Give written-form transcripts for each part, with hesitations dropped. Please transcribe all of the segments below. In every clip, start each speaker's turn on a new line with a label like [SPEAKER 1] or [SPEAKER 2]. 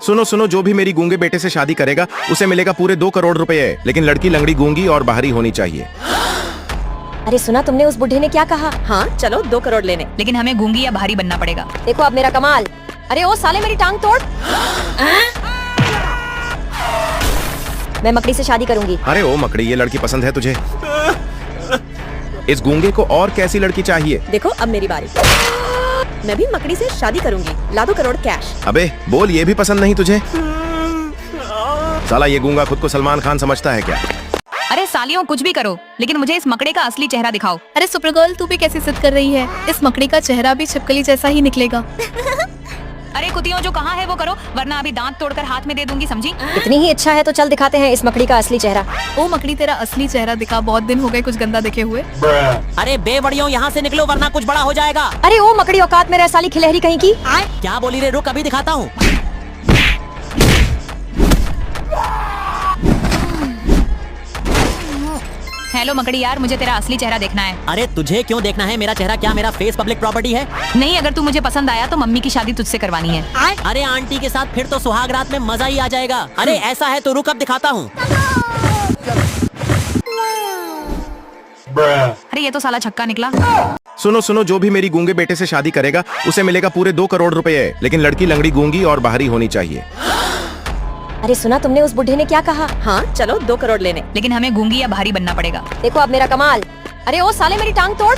[SPEAKER 1] सुनो सुनो, जो भी मेरी गूंगे बेटे से शादी करेगा उसे मिलेगा पूरे 2 करोड़ रुपए, लेकिन लड़की लंगड़ी, गूंगी और बाहरी होनी चाहिए।
[SPEAKER 2] अरे सुना तुमने उस बुढ़े ने क्या कहा?
[SPEAKER 3] हाँ चलो 2 करोड़ लेने,
[SPEAKER 4] लेकिन हमें गूंगी या भारी बनना पड़ेगा।
[SPEAKER 2] देखो अब मेरा कमाल। अरे ओ साले मेरी टांग तोड़। मैं मकड़ी से शादी करूंगी।
[SPEAKER 1] अरे ओ मकड़ी, ये लड़की पसंद है तुझे? इस गूंगे को और कैसी लड़की चाहिए?
[SPEAKER 3] देखो अब मेरी बारी। मैं भी मकड़ी से शादी करूंगी, ला 2 करोड़ कैश।
[SPEAKER 1] अबे बोल, ये भी पसंद नहीं तुझे? साला ये गूंगा खुद को सलमान खान समझता है क्या?
[SPEAKER 4] अरे सालियों कुछ भी करो, लेकिन मुझे इस मकड़े का असली चेहरा दिखाओ।
[SPEAKER 5] अरे सुपर गर्ल, तू भी कैसी जिद कर रही है? इस मकड़ी का चेहरा भी छिपकली जैसा ही निकलेगा।
[SPEAKER 4] अरे कुतियों, जो कहाँ है वो करो, वरना अभी दांत तोड़कर हाथ में दे दूंगी, समझी?
[SPEAKER 2] इतनी ही इच्छा है तो चल दिखाते हैं इस मकड़ी का असली चेहरा।
[SPEAKER 5] ओ मकड़ी, तेरा असली चेहरा दिखा, बहुत दिन हो गए कुछ गंदा देखे हुए।
[SPEAKER 6] अरे बेवड़ियों, यहाँ से निकलो वरना कुछ बड़ा हो जाएगा।
[SPEAKER 2] अरे ओ मकड़ी, औकात में रह साली खिलहरी कहीं की।
[SPEAKER 6] क्या बोली रे? रुक अभी दिखाता हूँ।
[SPEAKER 4] हेलो मकड़ी यार, मुझे तेरा असली चेहरा देखना है।
[SPEAKER 6] अरे तुझे क्यों देखना है मेरा चेहरा? क्या मेरा फेस पब्लिक प्रॉपर्टी है?
[SPEAKER 4] नहीं, अगर तू मुझे पसंद आया तो मम्मी की शादी तुझसे करवानी है।
[SPEAKER 6] अरे आंटी के साथ फिर तो सुहाग रात में मजा ही आ जाएगा। अरे ऐसा है तो रुक अब दिखाता हूँ।
[SPEAKER 4] अरे ये तो साला छक्का निकला।
[SPEAKER 1] सुनो सुनो, जो भी मेरी गूंगे बेटे से शादी करेगा उसे मिलेगा पूरे 2 करोड़ रुपए, लेकिन लड़की लंगड़ी, गूंगी और बाहरी होनी चाहिए।
[SPEAKER 2] अरे सुना तुमने उस बुढ़े ने क्या कहा?
[SPEAKER 3] हाँ चलो 2 करोड़ लेने,
[SPEAKER 4] लेकिन हमें गूंगी या भारी बनना पड़ेगा।
[SPEAKER 2] देखो अब मेरा कमाल। अरे ओ साले मेरी टांग तोड़।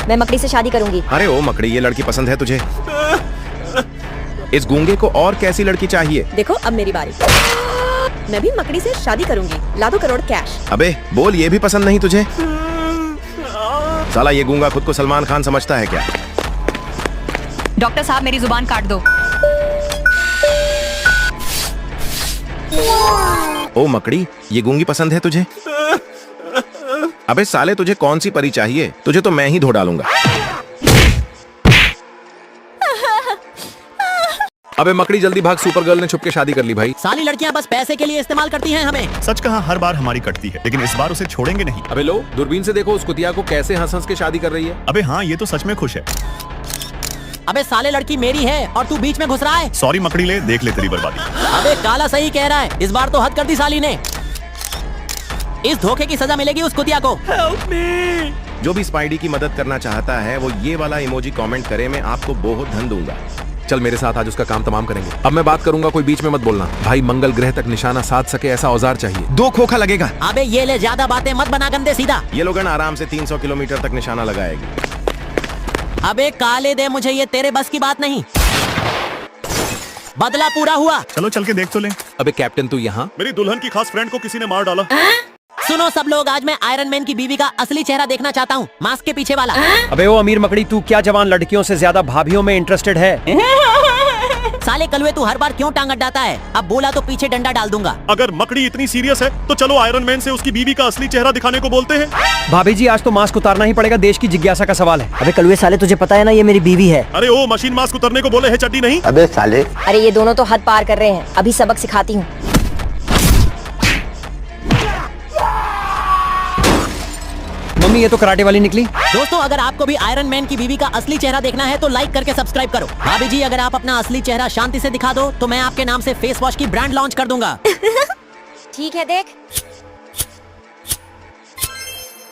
[SPEAKER 2] मैं मकड़ी से शादी करूंगी।
[SPEAKER 1] अरे ओ मकड़ी, ये लड़की पसंद है तुझे? इस गूंगे को और कैसी लड़की चाहिए?
[SPEAKER 3] देखो अब मेरी बारी। मैं भी मकड़ी से शादी करूंगी, ला 2 करोड़ कैश।
[SPEAKER 1] अबे बोल, ये भी पसंद नहीं तुझे? साला ये गूंगा खुद को सलमान खान समझता है क्या?
[SPEAKER 4] डॉक्टर साहब मेरी जुबान काट दो।
[SPEAKER 1] ओ मकड़ी, ये गूंगी पसंद है तुझे? अबे साले, तुझे कौन सी परी चाहिए? तुझे तो मैं ही धो डालूंगा।
[SPEAKER 7] अबे मकड़ी जल्दी भाग, सुपर गर्ल ने छुप के शादी कर ली भाई।
[SPEAKER 6] साली लड़कियाँ बस पैसे के लिए इस्तेमाल करती हैं हमें।
[SPEAKER 8] सच कहा, हर बार हमारी कटती है, लेकिन इस बार उसे छोड़ेंगे नहीं।
[SPEAKER 7] अबे लो, दूरबीन से देखो उस कुतिया को कैसे हंस हंस के शादी कर रही है।
[SPEAKER 8] अबे हाँ, ये तो सच में खुश है।
[SPEAKER 6] अबे साले लड़की मेरी है और तू बीच में घुस रहा है।
[SPEAKER 8] सॉरी मकड़ी, ले देख ले तेरी बर्बादी।
[SPEAKER 6] अबे काला सही कह रहा है, इस बार तो हद कर दी साली ने। इस धोखे की सजा मिलेगी उस कुतिया को।
[SPEAKER 1] जो भी स्पाइडी की मदद करना चाहता है वो ये वाला इमोजी कमेंट करे, मैं आपको बहुत धन दूंगा।
[SPEAKER 7] चल मेरे साथ आज उसका काम तमाम करेंगे। अब मैं बात करूंगा, कोई बीच में मत बोलना। भाई मंगल ग्रह तक निशाना साध सके ऐसा औजार चाहिए।
[SPEAKER 1] 2 खोखा लगेगा।
[SPEAKER 6] अबे ये ले, ज्यादा बातें मत बना गंदे, सीधा।
[SPEAKER 1] ये लोगन आराम से 300 किलोमीटर तक निशाना लगाएगी।
[SPEAKER 6] अबे काले दे, मुझे ये तेरे बस की बात नहीं। बदला पूरा हुआ।
[SPEAKER 8] चलो चल के देख तो ले।
[SPEAKER 7] अबे कैप्टन तू यहाँ?
[SPEAKER 8] मेरी दुल्हन की खास फ्रेंड को किसी ने मार डाला।
[SPEAKER 6] सुनो सब लोग, आज मैं आयरन मैन की बीवी का असली चेहरा देखना चाहता हूँ, मास्क के पीछे वाला।
[SPEAKER 9] अबे ओ अमीर मकड़ी, तू क्या जवान लड़कियों से ज्यादा भाभियों में इंटरेस्टेड है?
[SPEAKER 6] साले कलवे, तू हर बार क्यों टांग अड्डाता है? अब बोला तो पीछे डंडा डाल दूंगा।
[SPEAKER 8] अगर मकड़ी इतनी सीरियस है तो चलो आयरन मैन से उसकी बीवी का असली चेहरा दिखाने को बोलते हैं।
[SPEAKER 9] भाभी जी, आज तो मास्क उतारना ही पड़ेगा, देश की जिज्ञासा का सवाल है। अबे कलुए साले, तुझे पता है ना ये मेरी बीवी है।
[SPEAKER 8] अरे ओ मशीन मास्क उतरने को बोले है, चड्डी नहीं।
[SPEAKER 9] अबे साले,
[SPEAKER 2] अरे ये दोनों तो हद पार कर रहे हैं, अभी सबक सिखाती हूँ।
[SPEAKER 9] मम्मी ये तो कराटे वाली निकली।
[SPEAKER 6] दोस्तों, अगर आपको भी आयरन मैन की बीवी का असली चेहरा देखना है तो लाइक करके सब्सक्राइब करो। भाभी जी, अगर आप अपना असली चेहरा शांति से दिखा दो तो मैं आपके नाम से फेस वॉश की ब्रांड लॉन्च कर दूंगा।
[SPEAKER 2] ठीक है देख।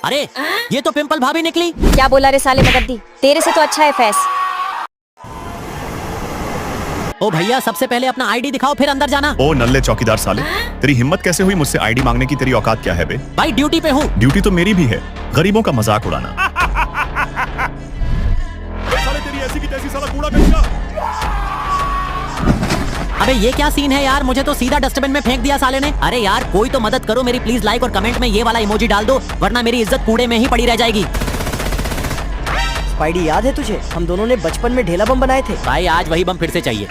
[SPEAKER 6] अरे ये तो पिंपल भाभी निकली।
[SPEAKER 2] क्या बोला रे साले मगद्दी, तेरे से तो अच्छा है फेस।
[SPEAKER 6] ओ भैया, सबसे पहले अपना आईडी दिखाओ फिर अंदर जाना।
[SPEAKER 8] ओ नल्ले चौकीदार साले, तेरी हिम्मत कैसे हुई मुझसे आईडी मांगने की? तेरी औकात क्या है बे?
[SPEAKER 6] भाई ड्यूटी पे हूँ।
[SPEAKER 8] ड्यूटी तो मेरी भी है, गरीबों का मजाक उड़ाना। साले तेरी ऐसी की तैसी साला कूड़ा करेगा।
[SPEAKER 6] अबे ये क्या सीन है यार, मुझे तो सीधा डस्टबिन में फेंक दिया साले ने। अरे यार कोई तो मदद करो मेरी, प्लीज लाइक और कमेंट में ये वाला इमोजी डाल दो, वरना मेरी इज्जत कूड़े में ही पड़ी रह जाएगी।
[SPEAKER 9] स्पाइडी, याद है तुझे, हम दोनों ने बचपन में ढेला बम बनाए थे।
[SPEAKER 6] भाई आज वही बम फिर से चाहिए।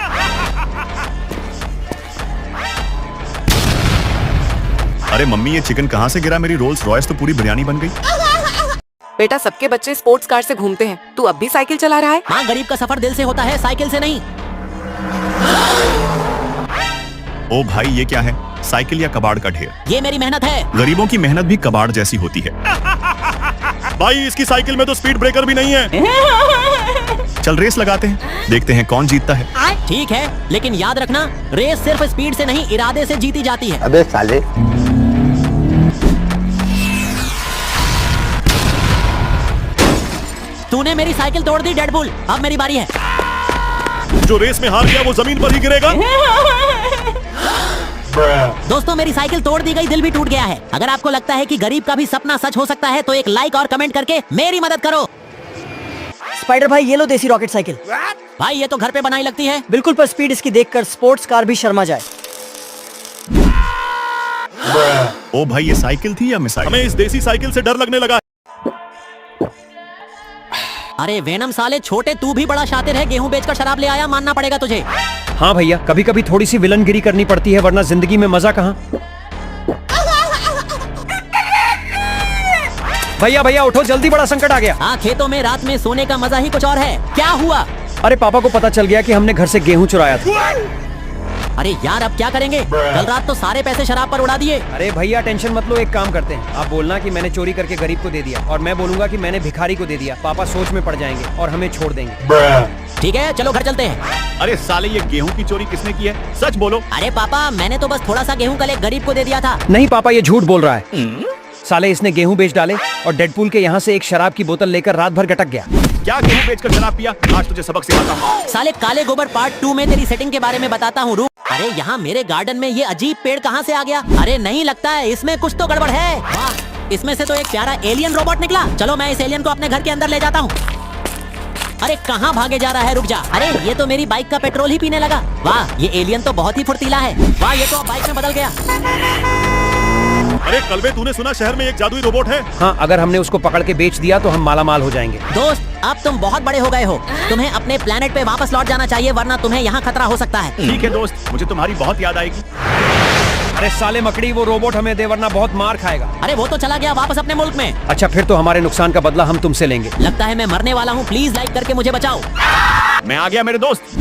[SPEAKER 8] अरे मम्मी, ये चिकन कहाँ से गिरा? मेरी रोल्स रॉयस तो पूरी बिरयानी बन गई।
[SPEAKER 3] बेटा, सबके बच्चे स्पोर्ट्स कार से घूमते हैं, तू अब भी साइकिल चला रहा है?
[SPEAKER 6] हाँ, गरीब का सफर दिल से होता है, साइकिल से नहीं।
[SPEAKER 8] ओ भाई, ये क्या है? साइकिल या कबाड़ का ढेर?
[SPEAKER 6] ये मेरी मेहनत है।
[SPEAKER 8] गरीबों की मेहनत भी कबाड़ जैसी होती है। भाई इसकी साइकिल में तो स्पीड ब्रेकर भी नहीं है। चल रेस लगाते हैं, देखते हैं कौन जीतता है।
[SPEAKER 6] ठीक है, लेकिन याद रखना रेस सिर्फ स्पीड से नहीं इरादे से जीती जाती है।
[SPEAKER 9] अबे साले।
[SPEAKER 6] तूने मेरी साइकिल तोड़ दी डेडपुल, अब मेरी बारी है।
[SPEAKER 8] जो रेस में हार गया वो जमीन पर ही गिरेगा।
[SPEAKER 6] दोस्तों मेरी साइकिल तोड़ दी गई, दिल भी टूट गया है। अगर आपको लगता है कि गरीब का भी सपना सच हो सकता है तो एक लाइक और कमेंट करके मेरी मदद करो।
[SPEAKER 9] स्पाइडर भाई ये लो देसी रॉकेट साइकिल।
[SPEAKER 6] भाई ये तो घर पे बनाई लगती है।
[SPEAKER 9] बिल्कुल, पर स्पीड इसकी देखकर स्पोर्ट्स कार भी शर्मा जाए।
[SPEAKER 8] ओ भाई ये साइकिल थी या मिसाइल? हमें इस देसी साइकिल से डर लगने लगा।
[SPEAKER 6] अरे वेनम साले छोटे, तू भी बड़ा शातिर है, गेहूं बेचकर शराब ले आया, मानना पड़ेगा तुझे।
[SPEAKER 9] हाँ भैया, कभी कभी थोड़ी सी विलनगिरी करनी पड़ती है, वरना जिंदगी में मजा कहाँ। भैया भैया उठो जल्दी, बड़ा संकट आ गया।
[SPEAKER 6] हाँ, खेतों में रात में सोने का मजा ही कुछ और है। क्या हुआ?
[SPEAKER 9] अरे पापा को पता चल गया कि हमने घर से गेहूं चुराया था।
[SPEAKER 6] अरे यार अब क्या करेंगे? कल रात तो सारे पैसे शराब पर उड़ा दिए।
[SPEAKER 9] अरे भैया टेंशन मत लो, एक काम करते हैं, आप बोलना कि मैंने चोरी करके गरीब को दे दिया और मैं बोलूंगा कि मैंने भिखारी को दे दिया। पापा सोच में पड़ जाएंगे और हमें छोड़ देंगे।
[SPEAKER 6] ठीक है चलो घर चलते हैं।
[SPEAKER 8] अरे साले ये गेहूं की चोरी किसने की है? सच बोलो।
[SPEAKER 6] अरे पापा मैंने तो बस थोड़ा सा गेहूं कल एक गरीब को दे दिया था।
[SPEAKER 9] नहीं पापा, ये झूठ बोल रहा है। साले इसने गेहूं बेच डाले और डेडपूल के यहाँ से एक शराब की बोतल लेकर रात भर गटक गया।
[SPEAKER 8] क्या गेहूं बेचकर शराब पिया? आज तुझे सबक सिखाता हूँ।
[SPEAKER 6] साले काले गोबर पार्ट 2 में तेरी सेटिंग के बारे में बताता हूँ। अरे यहाँ मेरे गार्डन में ये अजीब पेड़ कहाँ से आ गया? अरे नहीं लगता है इसमें कुछ तो गड़बड़ है। वाह, इसमें से तो एक प्यारा एलियन रोबोट निकला। चलो मैं इस एलियन को अपने घर के अंदर ले जाता हूँ। अरे कहाँ भागे जा रहा है? रुक जा। अरे ये तो मेरी बाइक का पेट्रोल ही पीने लगा। वाह, ये एलियन तो बहुत ही फुर्तीला है। वाह, ये तो अब बाइक में बदल गया।
[SPEAKER 8] अरे कलबे तूने सुना शहर में एक जादुई रोबोट है?
[SPEAKER 9] हाँ, अगर हमने उसको पकड़ के बेच दिया तो हम मालामाल हो जाएंगे।
[SPEAKER 6] दोस्त अब तुम बहुत बड़े हो गए हो, तुम्हें अपने प्लेनेट पे वापस लौट जाना चाहिए, वरना तुम्हें यहाँ खतरा हो सकता है।
[SPEAKER 8] ठीक है दोस्त, मुझे तुम्हारी बहुत याद आएगी।
[SPEAKER 9] अरे साले मकड़ी, वो रोबोट हमें दे वरना बहुत मार खाएगा।
[SPEAKER 6] अरे वो तो चला गया वापस अपने मुल्क में।
[SPEAKER 9] अच्छा फिर तो हमारे नुकसान का बदला हम तुमसे लेंगे।
[SPEAKER 6] लगता है मैं मरने वाला हूँ, प्लीज लाइक करके मुझे बचाओ।
[SPEAKER 8] मैं आ गया मेरे दोस्त।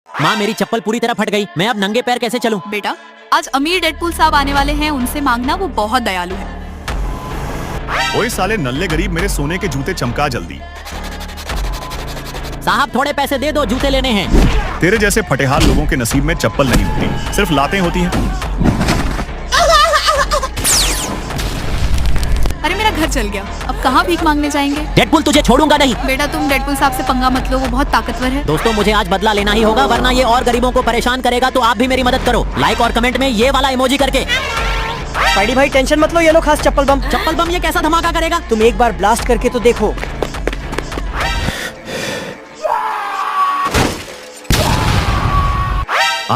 [SPEAKER 6] माँ मेरी चप्पल पूरी तरह फट गई, मैं अब नंगे पैर कैसे चलूं?
[SPEAKER 5] बेटा आज अमीर डेडपूल साहब आने वाले हैं, उनसे मांगना, वो बहुत दयालु है।
[SPEAKER 8] ओए साले नल्ले गरीब, मेरे सोने के जूते चमका जल्दी।
[SPEAKER 6] साहब थोड़े पैसे दे दो, जूते लेने हैं।
[SPEAKER 8] तेरे जैसे फटेहाल लोगों के नसीब में चप्पल नहीं होती, सिर्फ लातें होती हैं।
[SPEAKER 5] अरे मेरा घर चल गया, अब कहाँ भीख मांगने जाएंगे?
[SPEAKER 6] डेडपूल तुझे छोड़ूंगा नहीं।
[SPEAKER 5] बेटा तुम डेडपूल साहब से पंगा मत लो, वो बहुत ताकतवर है।
[SPEAKER 6] दोस्तों मुझे आज बदला लेना ही होगा, वरना ये और गरीबों को परेशान करेगा। तो आप भी मेरी मदद करो, लाइक और कमेंट में ये वाला इमोजी करके।
[SPEAKER 9] स्पाइडी भाई टेंशन मत लो, ये लो खास चप्पल बम।
[SPEAKER 6] चप्पल बम ये कैसा धमाका करेगा?
[SPEAKER 9] तुम एक बार ब्लास्ट करके तो देखो।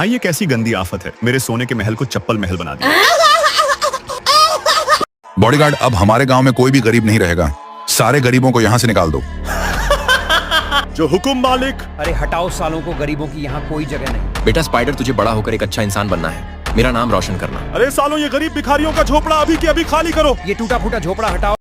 [SPEAKER 8] ये कैसी गंदी आफत है, मेरे सोने के महल को चप्पल महल बना दिया।
[SPEAKER 10] बॉडीगार्ड, अब हमारे गांव में कोई भी गरीब नहीं रहेगा, सारे गरीबों को यहाँ से निकाल दो।
[SPEAKER 8] जो हुकुम मालिक।
[SPEAKER 9] अरे हटाओ सालों को, गरीबों की यहाँ कोई जगह नहीं।
[SPEAKER 1] बेटा स्पाइडर, तुझे बड़ा होकर एक अच्छा इंसान बनना है, मेरा नाम रोशन करना।
[SPEAKER 8] अरे सालों ये गरीब भिखारियों का झोपड़ा अभी के अभी खाली करो।
[SPEAKER 9] ये टूटा फूटा झोपड़ा हटाओ।